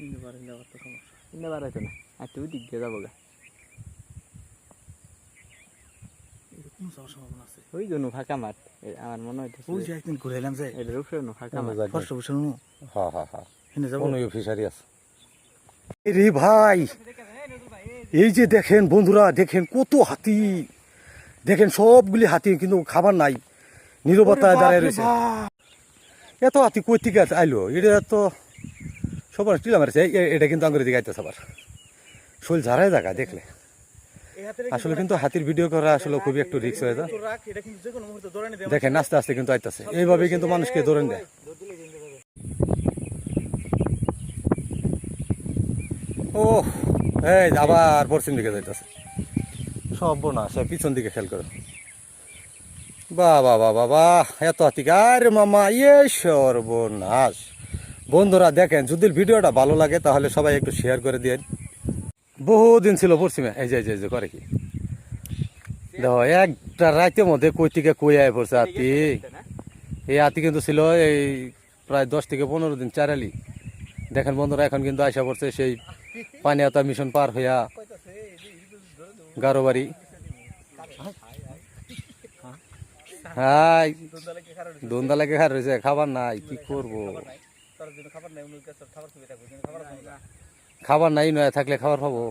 ইন্না বার হইতো না আর তুই দিক দিয়ে যাবো গা ওই জন্য ফাঁকা মাঠ আমার মনে হইতেছে একদিন ঘুরে এলাম যে এটার উপরে ফাঁকা মাঠ ফিশারি আছে রে ভাই এই যে দেখেন বন্ধুরা দেখেন কত হাতি দেখেন সবগুলি হাতি কিন্তু খাবার নাই নীরবতায় দাঁড়ায় রয়েছে এত হাতি কই থেকে আইলো এটা তো সবার টিলা মারছে এটা কিন্তু আঙ্গুরের দিকে আইতেছে আবার শোল ঝাড়াই জায়গা দেখলে আসলে কিন্তু হাতির ভিডিও করা আসলে খুবই একটু রিস্ক হয়ে যায় দেখেন আস্তে আস্তে কিন্তু আইতেছে এইভাবে কিন্তু মানুষকে ধরে দেয় ও এই আবার পশ্চিম দিকে যাইতেছে সব না সে পিছন দিকে খেয়াল করো বাবা বাবা বাবা এত হাতিকার মামা ইয়ে সর্বনাশ বন্ধুরা দেখেন যদি ভিডিওটা ভালো লাগে তাহলে সবাই একটু শেয়ার করে দিন বহুদিন ছিল পশ্চিমে এই যে করে কি দেখো একটা রাতের মধ্যে কই থেকে কই আয় পড়ছে হাতি এই হাতি কিন্তু ছিল এই প্রায় 10 থেকে 15 দিন চারালি দেখেন বন্ধুরা এখন কিন্তু আইসা পড়ছে সেই পানিয়াতা মিশন পার হইয়া গারোবাড়ি হাই দোনদালাকে খার রয়েছে খাবার নাই কি করবো খাবার নাই নয় থাকলে খাবার পাবো